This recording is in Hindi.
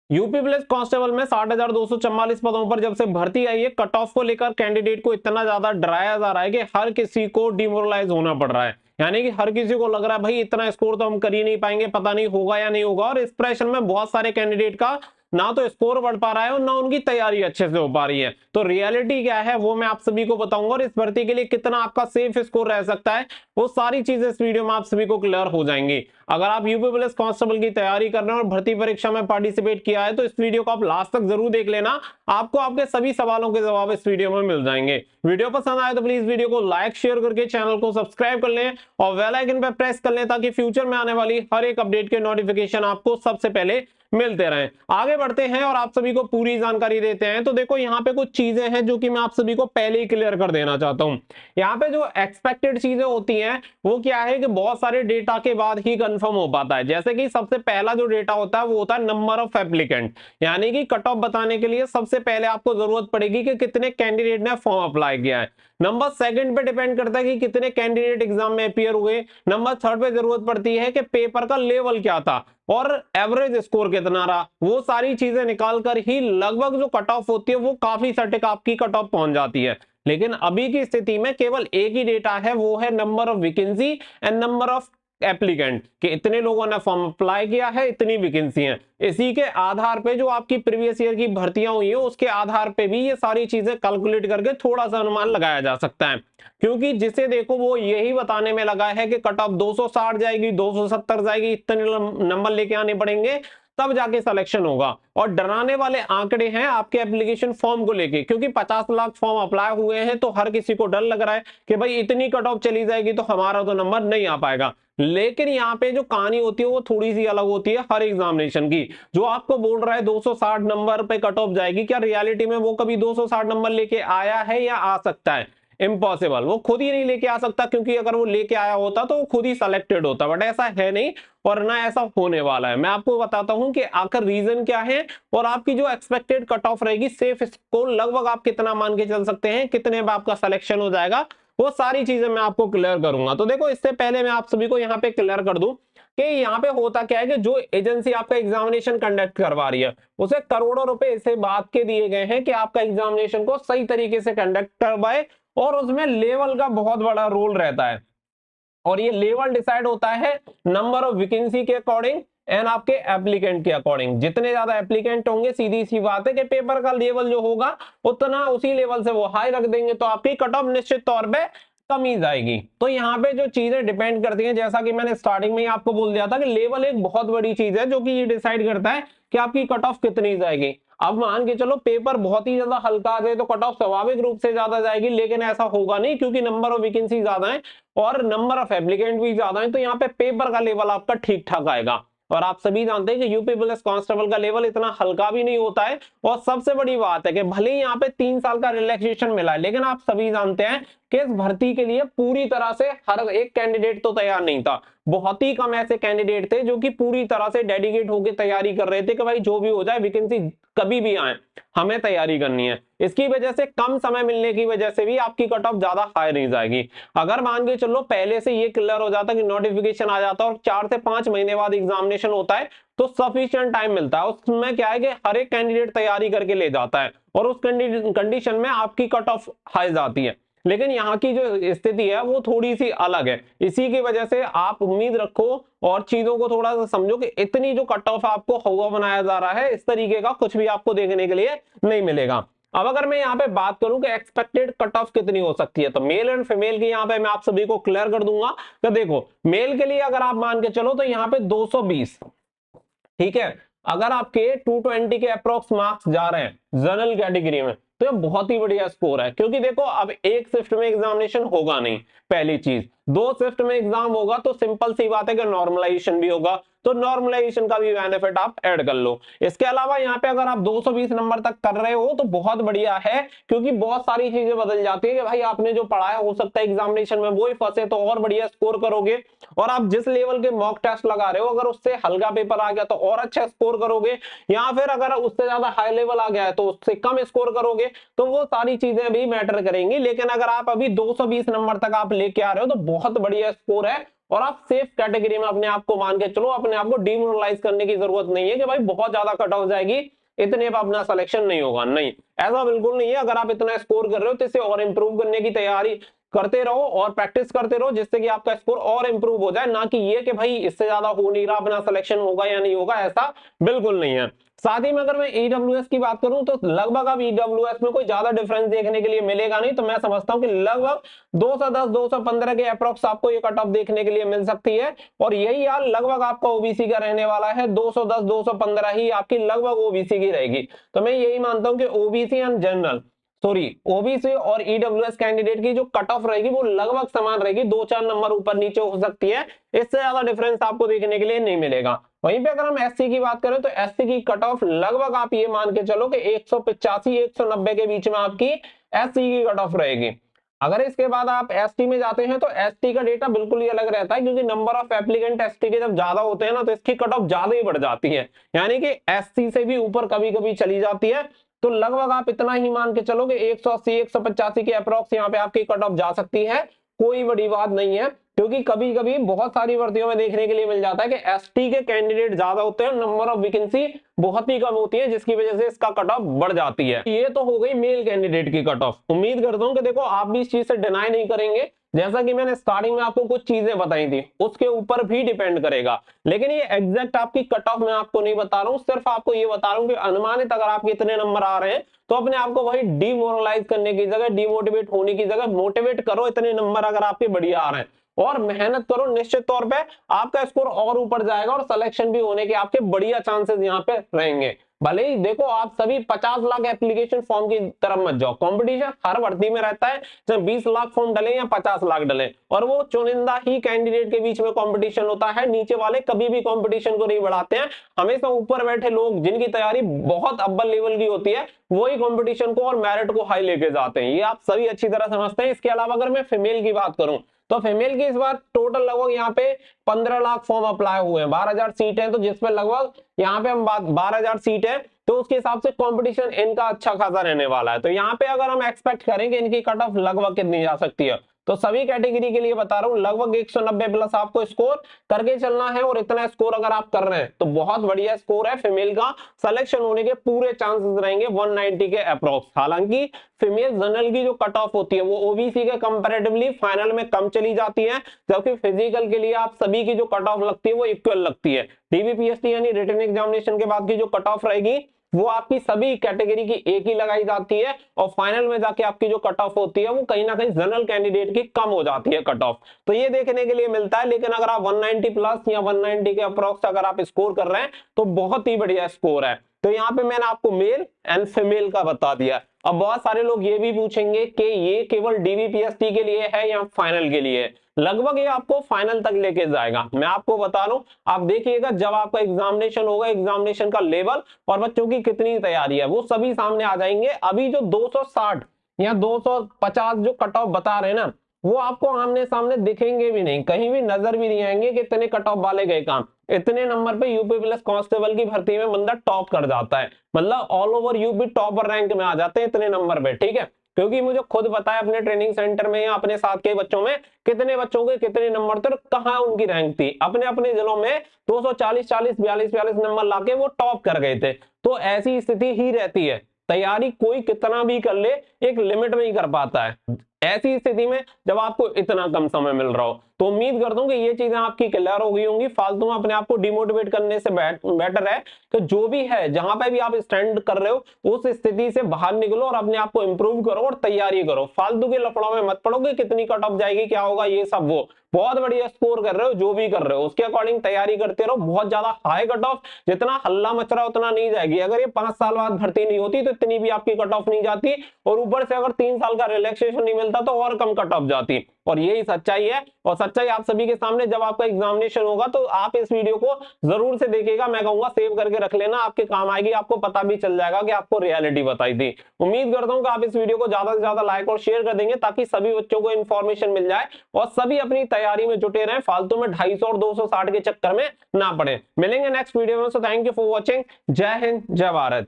यूपी पुलिस कांस्टेबल में 60,244 पदों पर जब से भर्ती आई है, कट ऑफ को लेकर कैंडिडेट को इतना ज्यादा डराया जा रहा है कि हर किसी को डिमोरलाइज होना पड़ रहा है। यानी कि हर किसी को लग रहा है भाई इतना स्कोर तो हम कर ही नहीं पाएंगे, पता नहीं होगा या नहीं होगा। और इस प्रेशर में बहुत सारे कैंडिडेट का ना तो स्कोर बढ़ पा रहा है और ना उनकी तैयारी अच्छे से हो पा रही है। तो रियलिटी क्या है वो मैं आप सभी को बताऊंगा, और इस भर्ती के लिए कितना आपका सेफ स्कोर रह सकता है वो सारी चीजें इस वीडियो में आप सभी को क्लियर हो जाएंगी। अगर आप यूपी पुलिस कांस्टेबल की तैयारी कर रहे हैं और भर्ती परीक्षा में पार्टिसिपेट किया है तो इस वीडियो को आप लास्ट तक जरूर देख लेना, आपको आपके सभी सवालों के जवाब इस वीडियो में मिल जाएंगे। वीडियो पसंद आए तो प्लीज वीडियो को लाइक शेयर करके चैनल को सब्सक्राइब कर लें और बेल आइकन पर प्रेस कर लें ताकि फ्यूचर में आने वाली हर एक अपडेट के नोटिफिकेशन आपको सबसे पहले मिलते रहें। आगे बढ़ते हैं और आप सभी को पूरी जानकारी देते हैं। तो देखो यहाँ पे कुछ चीजें हैं जो कि मैं आप सभी को पहले ही क्लियर कर देना चाहता हूं। यहाँ पे जो एक्सपेक्टेड चीजें होती हैं वो क्या है कि बहुत सारे डेटा के बाद ही कंफर्म हो पाता है। जैसे कि सबसे पहला जो डेटा होता है वो होता है नंबर ऑफ एप्लीकेंट, यानी कि कट ऑफ बताने के लिए सबसे पहले आपको जरूरत पड़ेगी कि कितने कैंडिडेट ने फॉर्म अप्लाई किया है। नंबर सेकंड पे डिपेंड करता है कि कितने कैंडिडेट एग्जाम में अपियर हुए। नंबर थर्ड पे जरूरत पड़ती है कि पेपर का लेवल क्या था और एवरेज स्कोर कितना रहा। वो सारी चीजें निकाल कर ही लगभग जो कट ऑफ होती है वो काफी सटीक आपकी कट ऑफ पहुंच जाती है। लेकिन अभी की स्थिति में केवल एक ही डेटा है, वो है number of vacancy and number of applicant, कि इतने लोगों ने फॉर्म अप्लाई किया है, इतनी वैकेंसी है। इसी के आधार पे जो आपकी प्रीवियस ईयर की भर्तियां हुई है उसके आधार पे भी ये सारी चीजें कैलकुलेट करके थोड़ा सा अनुमान लगाया जा सकता है। क्योंकि जिसे देखो वो यही बताने में लगा है कि कट ऑफ 260 जाएगी, 270 जाएगी, इतने नंबर लेके आने पड़ेंगे तब जाके सिलेक्शन होगा। और डराने वाले आंकड़े हैं आपके एप्लीकेशन फॉर्म को लेके, क्योंकि 50 लाख फॉर्म अप्लाई हुए हैं तो हर किसी को डर लग रहा है कि भाई इतनी कट ऑफ चली जाएगी तो हमारा तो नंबर नहीं आ पाएगा। लेकिन यहाँ पे जो कहानी होती है वो थोड़ी सी अलग होती है हर एग्जामिनेशन की। जो आपको बोल रहा है 260 नंबर पे कट ऑफ जाएगी, क्या रियलिटी में वो कभी 260 नंबर लेके आया है या आ सकता है? इम्पॉसिबल, वो खुद ही नहीं लेके आ सकता, क्योंकि अगर वो लेके आया होता तो वो खुद ही सिलेक्टेड होता, बट ऐसा है नहीं और ना ऐसा होने वाला है। मैं आपको बताता हूं कि आखिर रीजन क्या है और आपकी जो एक्सपेक्टेड कट ऑफ रहेगी, सेफ स्कोर लगभग आप कितना मान के चल सकते हैं, कितने में आपका सिलेक्शन हो जाएगा, वो सारी चीजें मैं आपको क्लियर करूंगा। तो देखो इससे पहले मैं आप सभी को यहाँ पे क्लियर कर दूं कि यहाँ पे होता क्या है कि जो एजेंसी आपका एग्जामिनेशन कंडक्ट करवा रही है उसे करोड़ों रुपए इसे बात के दिए गए हैं कि आपका एग्जामिनेशन को सही तरीके से कंडक्ट करवाए, और उसमें लेवल का बहुत बड़ा रोल रहता है। और ये लेवल डिसाइड होता है नंबर ऑफ वैकेंसी के अकॉर्डिंग एंड आपके एप्लीकेंट के अकॉर्डिंग। जितने ज्यादा एप्लीकेंट होंगे सीधी सी बात है कि पेपर का लेवल जो होगा उतना उसी लेवल से वो हाई रख देंगे, तो आपकी कट ऑफ निश्चित तौर पे कमी जाएगी। तो यहाँ पे जो चीजें डिपेंड करती हैं, जैसा कि मैंने स्टार्टिंग में ही आपको बोल दिया था कि लेवल एक बहुत बड़ी चीज है जो कि ये डिसाइड करता है कि आपकी कट ऑफ कितनी जाएगी। अब मान के चलो पेपर बहुत ही ज्यादा हल्का आ जाए तो कट ऑफ स्वाभाविक रूप से ज्यादा जाएगी, लेकिन ऐसा होगा नहीं क्योंकि नंबर ऑफ वैकेंसी ज्यादा है और नंबर ऑफ एप्लीकेंट भी ज्यादा है। तो यहाँ पे पेपर का लेवल आपका ठीक ठाक आएगा। और आप सभी जानते हैं कि यूपी पुलिस कांस्टेबल का लेवल इतना हल्का भी नहीं होता है। और सबसे बड़ी बात है कि भले ही यहाँ पे 3 साल का रिलैक्सेशन मिला है, लेकिन आप सभी जानते हैं कि इस भर्ती के लिए पूरी तरह से हर एक कैंडिडेट तो तैयार नहीं था। बहुत ही कम ऐसे कैंडिडेट थे जो कि पूरी तरह से डेडिकेट होकर तैयारी कर रहे थे कि भाई जो भी हो जाए, वैकेंसी कभी भी आए, हमें तैयारी करनी है। इसकी वजह से कम समय मिलने की वजह से भी आपकी कट ऑफ ज्यादा हाई नहीं जाएगी। अगर मान के चलो पहले से ये क्लियर हो जाता कि नोटिफिकेशन आ जाता और 4 से 5 महीने बाद एग्जामिनेशन होता है तो सफिशिएंट टाइम मिलता है। उसमें क्या है कि हर एक कैंडिडेट तैयारी करके ले जाता है और उस कंडीशन में आपकी कट ऑफ हाई जाती है। लेकिन यहाँ की जो स्थिति है वो थोड़ी सी अलग है। इसी की वजह से आप उम्मीद रखो और चीजों को थोड़ा सा समझो कि इतनी जो कट ऑफ आपको हवा बनाया जा रहा है इस तरीके का कुछ भी आपको देखने के लिए नहीं मिलेगा। अब अगर मैं यहाँ पे बात करूं कि एक्सपेक्टेड कट ऑफ कितनी हो सकती है, तो मेल एंड फीमेल की यहाँ पे मैं आप सभी को क्लियर कर दूंगा। तो देखो मेल के लिए अगर आप मान के चलो तो यहाँ पे 220, ठीक है। अगर आपके 220 के अप्रोक्स मार्क्स जा रहे हैं जनरल कैटेगरी में तो ये बहुत ही बढ़िया स्कोर है। क्योंकि देखो अब एक शिफ्ट में एग्जामिनेशन होगा नहीं, पहली चीज। 2 शिफ्ट में एग्जाम होगा तो सिंपल सी बात है कि नॉर्मलाइजेशन भी होगा, तो नॉर्मलाइजेशन का भी बेनिफिट आप ऐड कर लो। इसके अलावा यहाँ पे अगर आप 220 नंबर तक कर रहे हो तो बहुत बढ़िया है, क्योंकि बहुत सारी चीजें बदल जाती है कि भाई आपने जो पढ़ा है हो सकता है एग्जामिनेशन में वो ही फंसे, तो और बढ़िया स्कोर करोगे। और आप जिस लेवल के मॉक टेस्ट लगा रहे हो अगर उससे हल्का पेपर आ गया तो और अच्छा स्कोर करोगे, या फिर अगर उससे ज्यादा हाई लेवल आ गया है तो उससे कम स्कोर करोगे। तो वो सारी चीजें भी मैटर करेंगी। लेकिन अगर आप अभी 220 नंबर तक आप लेके आ रहे हो तो बहुत बढ़िया स्कोर है और आप सेफ कैटेगरी में अपने आप को मान के चलो, अपने आप को डिमोरलाइज करने की जरूरत नहीं है कि भाई बहुत ज्यादा कट ऑफ जाएगी, इतने पर अपना सिलेक्शन नहीं होगा। नहीं, ऐसा बिल्कुल नहीं है। अगर आप इतना स्कोर कर रहे हो तो इसे और इंप्रूव करने की तैयारी करते रहो और प्रैक्टिस करते रहो, जिससे कि आपका स्कोर और इंप्रूव हो जाए। ना कि ये कि भाई इससे ज्यादा हो नहीं रहा, अपना सिलेक्शन होगा या नहीं होगा, ऐसा बिल्कुल नहीं है। साथ ही में अगर मैं ईडब्ल्यूएस की बात करूं तो लगभग अब ईडब्ल्यूएस में कोई ज्यादा डिफरेंस देखने के लिए मिलेगा नहीं। तो मैं समझता हूं कि लगभग 210 215 के अप्रोक्स आपको ये कट ऑफ देखने के लिए मिल सकती है। और यही यार लगभग आपका ओबीसी का रहने वाला है, 210 215 ही आपकी लगभग ओबीसी की रहेगी। तो मैं यही मानता हूं कि OBC and general, sorry, OBC और ईडब्ल्यूएस कैंडिडेट की जो कट ऑफ रहेगी वो लगभग समान रहेगी, 2-4 नंबर ऊपर नीचे हो सकती है, इससे ज्यादा डिफरेंस आपको देखने के लिए नहीं मिलेगा। वहीं पे अगर हम एससी की बात करें तो एससी की कट ऑफ लगभग आप ये मान के चलो कि 185 190 के बीच में आपकी एससी की कट ऑफ रहेगी। अगर इसके बाद आप एसटी में जाते हैं तो एसटी का डेटा बिल्कुल ही अलग रहता है, क्योंकि नंबर ऑफ एप्लीकेंट एसटी के जब ज्यादा होते हैं ना तो इसकी कट ऑफ ज्यादा ही बढ़ जाती है, यानी कि एससी से भी ऊपर कभी कभी चली जाती है। तो लगभग आप इतना ही मान के चलो कि 180 185 के अप्रोक्स यहाँ पे आपकी कट ऑफ जा सकती है, कोई बड़ी बात नहीं है। क्योंकि कभी कभी बहुत सारी भर्तियों में देखने के लिए मिल जाता है कि एसटी के कैंडिडेट ज्यादा होते हैं, नंबर ऑफ वैकेंसी बहुत ही कम होती है, जिसकी वजह से इसका कट ऑफ बढ़ जाती है। ये तो हो गई मेल कैंडिडेट की कट ऑफ। उम्मीद करता हूं कि देखो आप भी इस चीज से डिनाई नहीं करेंगे, जैसा कि मैंने स्टार्टिंग में आपको कुछ चीजें बताई थी उसके ऊपर भी डिपेंड करेगा। लेकिन ये एग्जैक्ट आपकी कट ऑफ मैं आपको नहीं बता रहा हूँ, सिर्फ आपको ये बता रहा हूँ कि अनुमानित अगर आपके इतने नंबर आ रहे हैं तो अपने आपको वही डिमोरलाइज करने की जगह, डिमोटिवेट होने की जगह मोटिवेट करो। इतने नंबर अगर आपके बढ़िया आ रहे हैं और मेहनत करो, निश्चित तौर पे आपका स्कोर और ऊपर जाएगा और सिलेक्शन भी होने के आपके बढ़िया चांसेस यहाँ पे रहेंगे। भले ही देखो आप सभी 50 लाख एप्लीकेशन फॉर्म की तरफ मत जाओ, कंपटीशन हर भर्ती में रहता है, चाहे 20 लाख फॉर्म डले या 50 लाख डले, और वो चुनिंदा ही कैंडिडेट के बीच में कंपटीशन होता है। नीचे वाले कभी भी कंपटीशन को नहीं बढ़ाते हैं, हमेशा ऊपर बैठे लोग जिनकी तैयारी बहुत अव्वल लेवल की होती है वही कंपटीशन को और मेरिट को हाई लेके जाते हैं, ये आप सभी अच्छी तरह समझते हैं। इसके अलावा अगर मैं फीमेल की बात करूं तो फीमेल की इस बार टोटल लगभग यहाँ पे 15 लाख फॉर्म अप्लाई हुए हैं, 12,000 सीट है, तो जिसमें लगभग यहाँ पे हम 12,000 सीट है, तो उसके हिसाब से कंपटीशन इनका अच्छा खासा रहने वाला है। तो यहाँ पे अगर हम एक्सपेक्ट करें कि इनकी कट ऑफ लगभग कितनी जा सकती है, तो सभी कैटेगरी के लिए बता रहा हूं लगभग 190 प्लस आपको स्कोर करके चलना है। और इतना स्कोर अगर आप कर रहे हैं तो बहुत बढ़िया स्कोर है, फीमेल का सिलेक्शन होने के पूरे चांसेस रहेंगे 190 के अप्रोक्स। हालांकि फीमेल जनरल की जो कट ऑफ होती है वो ओबीसी के कंपैरेटिवली फाइनल में कम चली जाती है, जबकि फिजिकल के लिए आप सभी की जो कट ऑफ लगती है वो इक्वल लगती है। डीबीपीएसटी यानी रिटन एग्जामिनेशन के बाद की जो कट ऑफ रहेगी वो आपकी सभी कैटेगरी की एक ही लगाई जाती है, और फाइनल में जाके आपकी जो कट ऑफ होती है वो कहीं ना कहीं जनरल कैंडिडेट की कम हो जाती है कट ऑफ। तो ये देखने के लिए मिलता है। लेकिन अगर आप 190 प्लस या 190 के अप्रोक्स अगर आप स्कोर कर रहे हैं तो बहुत ही बढ़िया स्कोर है। तो यहाँ पे मैंने आपको मेल एंड फीमेल का बता दिया। अब बहुत सारे लोग ये भी पूछेंगे कि ये केवल डीबीपीएसटी के लिए है या फाइनल के लिए। लगभग ये आपको फाइनल तक लेके जाएगा। मैं आपको बता रहा हूं, आप देखिएगा जब आपका एग्जामिनेशन होगा, एग्जामिनेशन का लेवल और बच्चों की कितनी तैयारी है वो सभी सामने आ जाएंगे। अभी जो 260 या 250 जो कट ऑफ बता रहे हैं ना, वो आपको आमने सामने दिखेंगे भी नहीं, कहीं भी नजर भी नहीं आएंगे कि इतने कट ऑफ वाले गए काम। इतने नंबर पे यूपी प्लस कांस्टेबल की भर्ती में बंदा टॉप कर जाता है, मतलब all over UP topper rank में आ जाते हैं इतने नंबर पे, ठीक है। क्योंकि मुझे खुद पता है अपने ट्रेनिंग सेंटर में या अपने साथ के बच्चों में कितने बच्चों के कितने नंबर थे और कहाँ उनकी रैंक थी। अपने अपने जिलों में 240 40 42 42 नंबर लाके वो टॉप कर गए थे। तो ऐसी स्थिति ही रहती है, तैयारी कोई कितना भी कर ले एक लिमिट में ही कर पाता है। ऐसी स्थिति में जब आपको इतना कम समय मिल रहा हो तो उम्मीद करता हूं कि ये चीजें आपकी क्लियर हो गई होंगी। फालतू में अपने आप को डिमोटिवेट करने से बेटर है कि जो भी है जहां पे भी आप स्टैंड कर रहे हो उस स्थिति से बाहर निकलो और अपने आप को इंप्रूव करो और तैयारी करो। फालतू के लफड़ों में मत पड़ोगे, कितनी कट ऑफ जाएगी, क्या होगा, ये सब वो बहुत बढ़िया स्कोर कर रहे हो, जो भी कर रहे हो उसके अकॉर्डिंग तैयारी करते रहो। बहुत ज्यादा हाई कट ऑफ जितना हल्ला मच रहा उतना नहीं जाएगी। अगर ये 5 साल बाद भर्ती नहीं होती तो इतनी भी आपकी कट ऑफ नहीं जाती, और ऊपर से अगर 3 साल का रिलैक्सेशन नहीं मिलता तो और कम कट ऑफ जाती। और यही सच्चाई है, और सच्चाई आप सभी के सामने जब आपका एग्जामिनेशन होगा तो आप इस वीडियो को जरूर से देखिएगा। मैं कहूंगा सेव करके रख लेना, आपके काम आएगी, आपको पता भी चल जाएगा कि आपको रियलिटी बताई थी। उम्मीद करता हूं कि आप इस वीडियो को ज्यादा से ज्यादा लाइक और शेयर कर देंगे ताकि सभी बच्चों को इन्फॉर्मेशन मिल जाए और सभी अपनी तैयारी में जुटे रहें, फालतू में 250 और 260 के चक्कर में ना पड़े। मिलेंगे नेक्स्ट वीडियो में। So thank you for watching. जय हिंद, जय भारत।